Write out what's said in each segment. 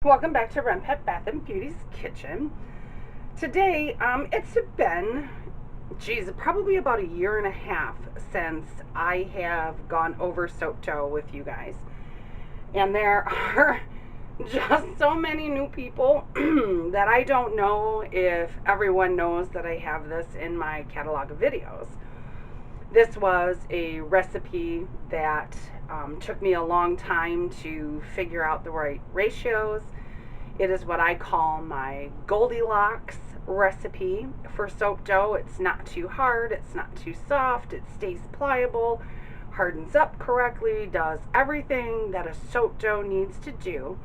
Welcome back to Renpet Bath Beauty's kitchen. Today, it's been, probably about a year and a half since I have gone over soap dough with you guys. And there are just so many new people that I don't know if everyone knows that I have this in my catalog of videos. This was a recipe that took me a long time to figure out the right ratios. It is what I call my Goldilocks recipe for soap dough. It's not too hard, it's not too soft, it stays pliable, hardens up correctly, does everything that a soap dough needs to do.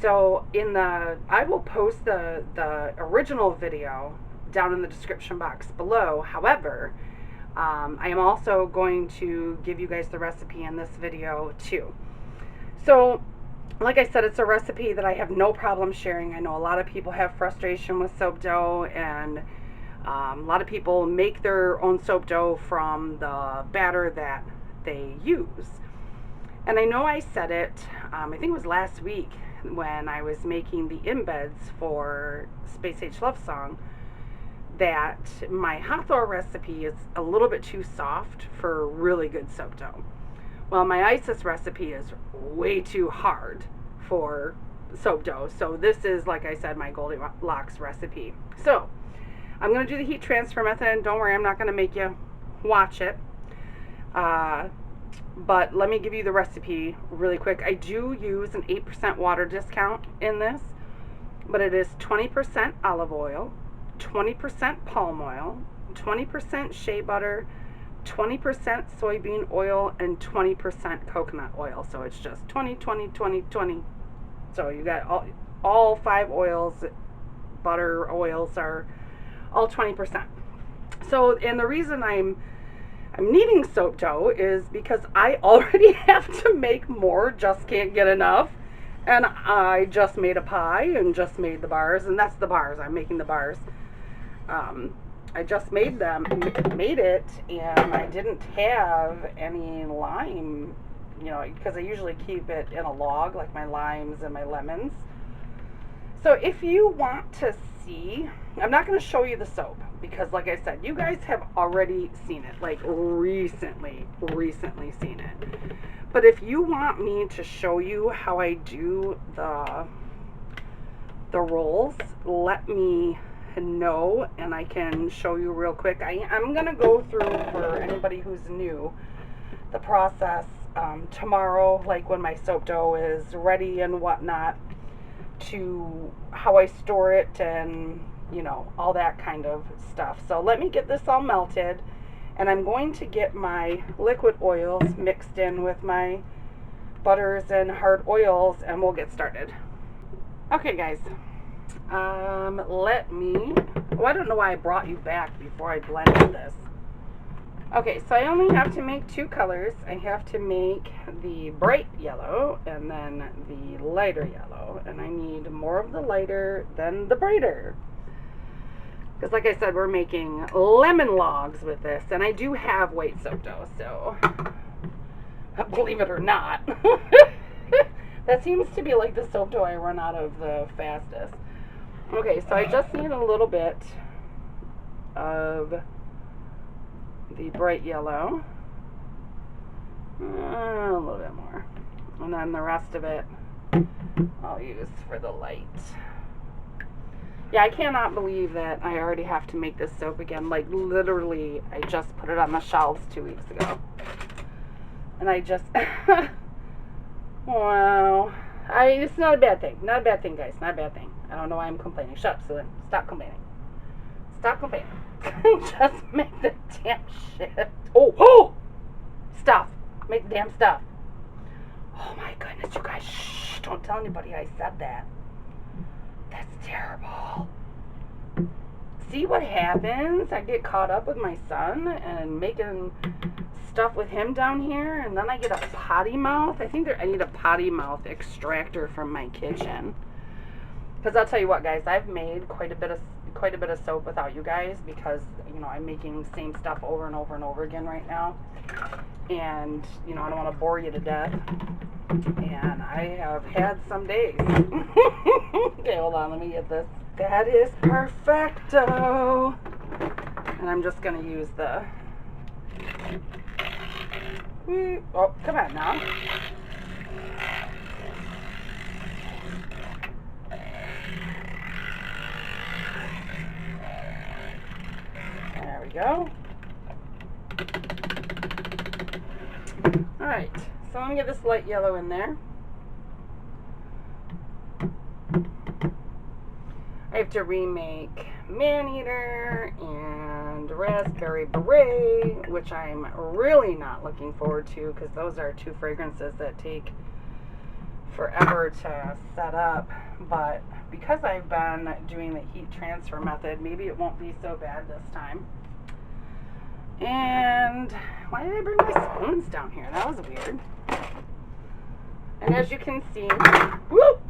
So I will post the original video down in the description box below. However, I am also going to give you guys the recipe in this video too. So, like I said, it's a recipe that I have no problem sharing. I know a lot of people have frustration with soap dough, and a lot of people make their own soap dough from the batter that they use. And I know I said it, I think it was last week when I was making the embeds for Space Age Love Song, that my Hathor recipe is a little bit too soft for really good soap dough. Well, my Isis recipe is way too hard for soap dough. So this is, like I said, my Goldilocks recipe. So I'm going to do the heat transfer method, and don't worry, I'm not going to make you watch it. But let me give you the recipe really quick. I do use an 8% water discount in this, but it is 20% olive oil, 20% palm oil, 20% shea butter, 20% soybean oil, and 20% coconut oil. So it's just 20, 20, 20, 20. So you got all 5 oils, butter oils are all 20%. So, and the reason I'm needing soap dough is because I already have to make more, just can't get enough. And I just made a pie and just made the bars, and that's the bars. I'm making the bars. I just made it, and I didn't have any lime, because I usually keep it in a log, like my limes and my lemons. So if you want to see, I'm not going to show you the soap, because like I said, you guys have already seen it, like recently seen it. But if you want me to show you how I do the rolls, let me know, and I can show you real quick. I'm gonna go through, for anybody who's new, the process tomorrow, like when my soap dough is ready and whatnot, to how I store it and all that kind of stuff. So let me get this all melted, and I'm going to get my liquid oils mixed in with my butters and hard oils, and we'll get started. Okay guys, I don't know why I brought you back before I blended this. Okay, so I only have to make 2 colors. I have to make the bright yellow and then the lighter yellow, and I need more of the lighter than the brighter, because like I said, we're making lemon logs with this, and I do have white soap dough, so believe it or not. That seems to be like the soap dough I run out of the fastest. Okay, so I just need a little bit of the bright yellow, a little bit more, and then the rest of it I'll use for the light. Yeah, I cannot believe that I already have to make this soap again. Like, literally, I just put it on the shelves 2 weeks ago, and I just wow. It's not a bad thing. Not a bad thing, guys. Not a bad thing. I don't know why I'm complaining. Shut up, Susan. Stop complaining. Stop complaining. Just make the damn shit. Oh! Stuff. Make the damn stuff. Oh my goodness, you guys. Shh. Don't tell anybody I said that. That's terrible. See what happens? I get caught up with my son and making stuff with him down here, and then I get a potty mouth. I think I need a potty mouth extractor from my kitchen. Because I'll tell you what, guys, I've made quite a bit of soap without you guys, because I'm making the same stuff over and over and over again right now, and I don't want to bore you to death. And I have had some days. Okay, hold on, let me get this. That is perfecto. And I'm just going to use the... Oh, come on now. There we go. Alright, so let me get this light yellow in there. I have to remake Maneater and Raspberry Beret, which I'm really not looking forward to because those are two fragrances that take forever to set up. But because I've been doing the heat transfer method, maybe it won't be so bad this time. And why did I bring my spoons down here? That was weird. And as you can see, whoop,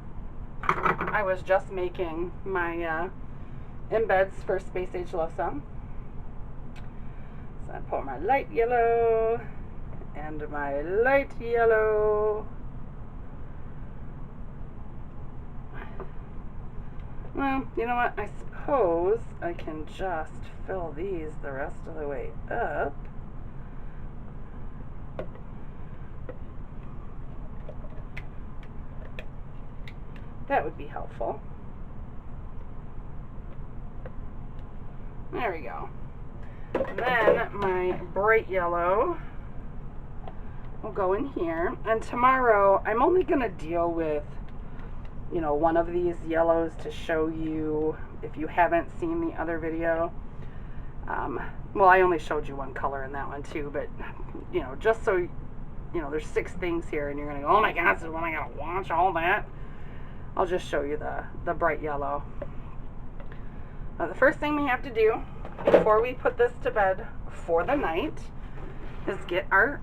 I was just making my embeds for Space Age Love Sum. So I pour my light yellow and my light yellow. Well, you know what? I suppose I can just fill these the rest of the way up. That would be helpful. There we go. And then my bright yellow will go in here. And tomorrow I'm only going to deal with, you know, one of these yellows to show you if you haven't seen the other video. Well, I only showed you one color in that one too, but, you know, just so, you know, there's 6 things here and you're going to go, oh my gosh, so when I got to watch all that? I'll just show you the bright yellow. The first thing we have to do before we put this to bed for the night is get our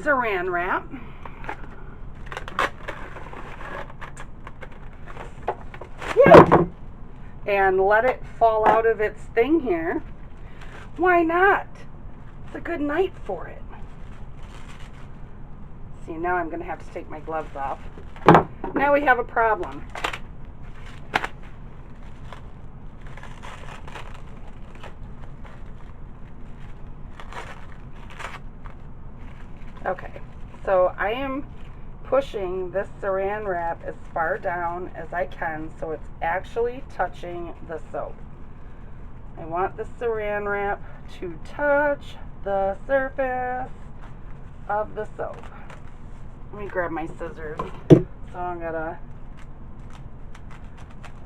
saran wrap. And let it fall out of its thing here. Why not? It's a good night for it. See, now I'm going to have to take my gloves off. Now we have a problem. Okay, so I am pushing this saran wrap as far down as I can so it's actually touching the soap. I want the saran wrap to touch the surface of the soap. Let me grab my scissors so I'm gonna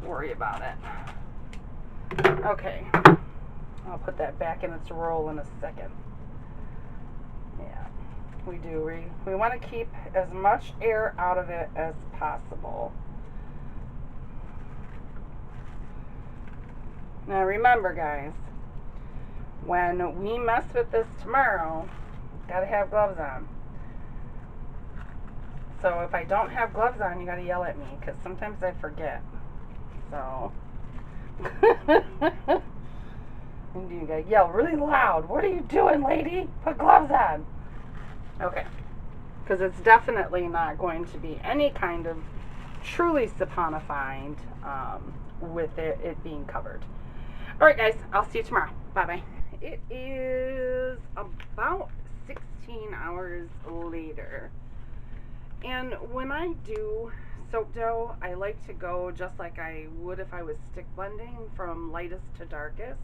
worry about it. Okay, I'll put that back in its roll in a second. Yeah, we do. We want to keep as much air out of it as possible. Now remember, guys, when we mess with this tomorrow, gotta have gloves on. So if I don't have gloves on, you gotta yell at me, because sometimes I forget. So, and you gotta yell really loud. What are you doing, lady? Put gloves on. Okay, because it's definitely not going to be any kind of truly saponified with it being covered. Alright guys, I'll see you tomorrow. Bye-bye. It is about 16 hours later. And when I do soap dough, I like to go just like I would if I was stick blending from lightest to darkest.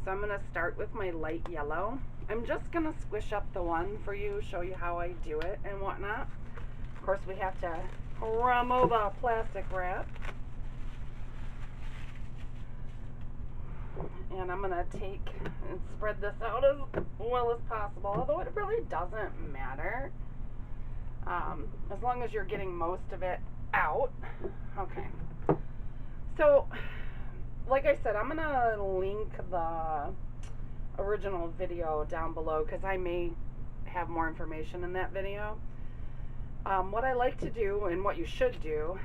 So I'm going to start with my light yellow. I'm just going to squish up the one for you, show you how I do it and whatnot. Of course, we have to remove the plastic wrap. And I'm going to take and spread this out as well as possible, although it really doesn't matter. As long as you're getting most of it out. Okay. So, like I said, I'm going to link the original video down below because I may have more information in that video. What I like to do, and what you should do,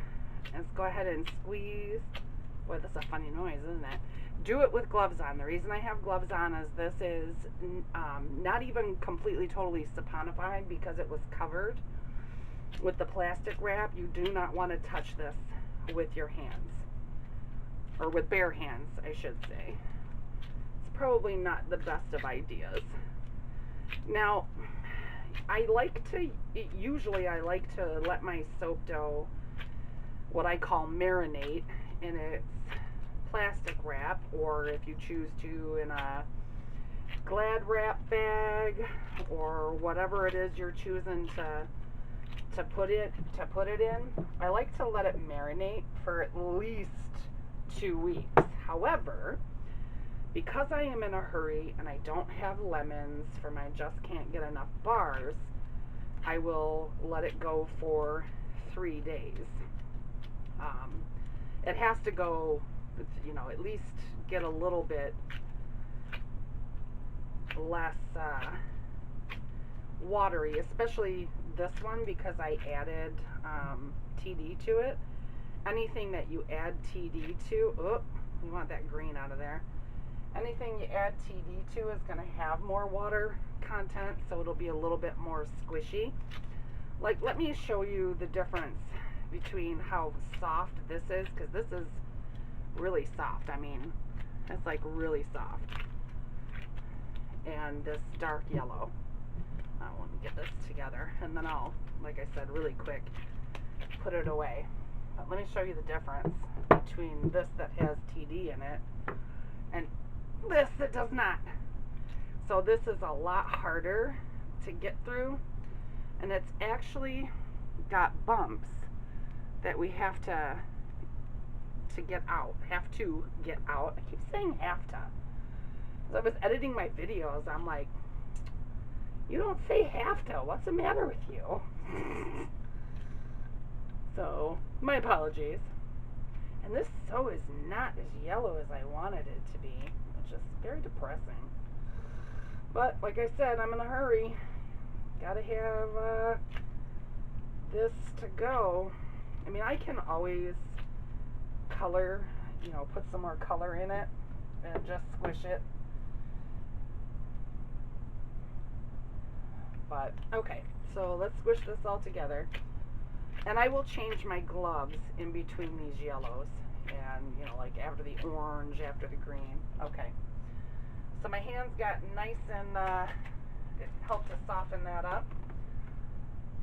is go ahead and squeeze. Boy, that's a funny noise, isn't it? Do it with gloves on. The reason I have gloves on is this is not even completely totally saponified because it was covered. with the plastic wrap, you do not want to touch this with your hands, or with bare hands, I should say. It's probably not the best of ideas. Now, usually I like to let my soap dough, what I call marinate, in its plastic wrap, or if you choose to, in a Glad wrap bag, or whatever it is you're choosing to put it in. I like to let it marinate for at least 2 weeks. However, because I am in a hurry and I don't have lemons for my just can't get enough bars, I will let it go for 3 days. It has to go, at least get a little bit less watery, especially this one, because I added TD to it. Anything that you add TD to, you want that green out of there. Anything you add TD to is going to have more water content, so it'll be a little bit more squishy. Like, let me show you the difference between how soft this is, because this is really soft. I mean, it's like really soft. And this dark yellow. I want to get this together, and then I'll, like I said, really quick, put it away. But let me show you the difference between this that has TD in it and this that does not. So this is a lot harder to get through, and it's actually got bumps that we have to get out. Have to get out. I keep saying have to. As I was editing my videos, I'm like, you don't say have to. What's the matter with you? So, my apologies. And this so is not as yellow as I wanted it to be. It's just very depressing. But, like I said, I'm in a hurry. Gotta have this to go. I mean, I can always color, put some more color in it and just squish it. But, okay, so let's squish this all together. And I will change my gloves in between these yellows. And, like after the orange, after the green. Okay. So my hands got nice and it helped to soften that up.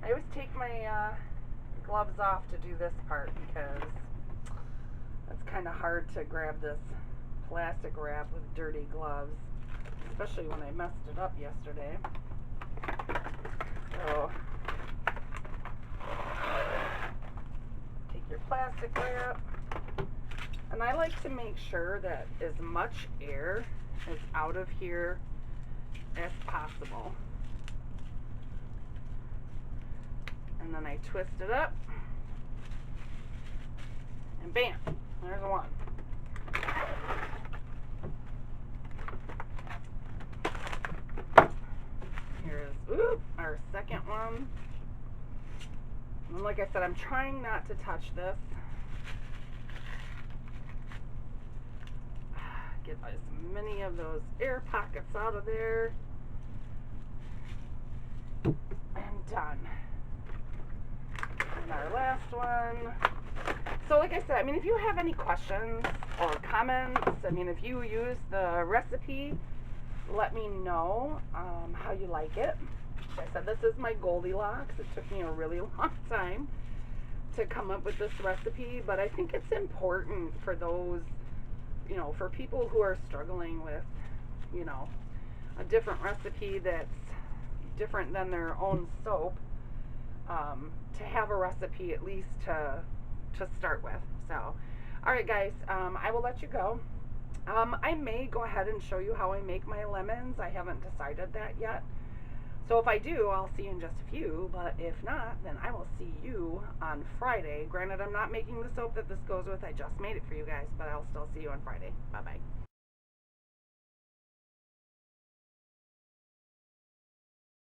I always take my gloves off to do this part because it's kind of hard to grab this plastic wrap with dirty gloves, especially when I messed it up yesterday. So, take your plastic wrap, and I like to make sure that as much air is out of here as possible. And then I twist it up, and bam, there's one. Our second one. And like I said, I'm trying not to touch this. Get as many of those air pockets out of there. And done. And our last one. So like I said, I mean, if you have any questions or comments, I mean, if you use the recipe, let me know how you like it. Like I said, this is my Goldilocks. It took me a really long time to come up with this recipe, but I think it's important for those, for people who are struggling with, a different recipe that's different than their own soap, to have a recipe at least to start with. So, alright guys, I will let you go. I may go ahead and show you how I make my lemons. I haven't decided that yet. So if I do, I'll see you in just a few, but if not, then I will see you on Friday. Granted, I'm not making the soap that this goes with. I just made it for you guys, but I'll still see you on Friday. Bye-bye.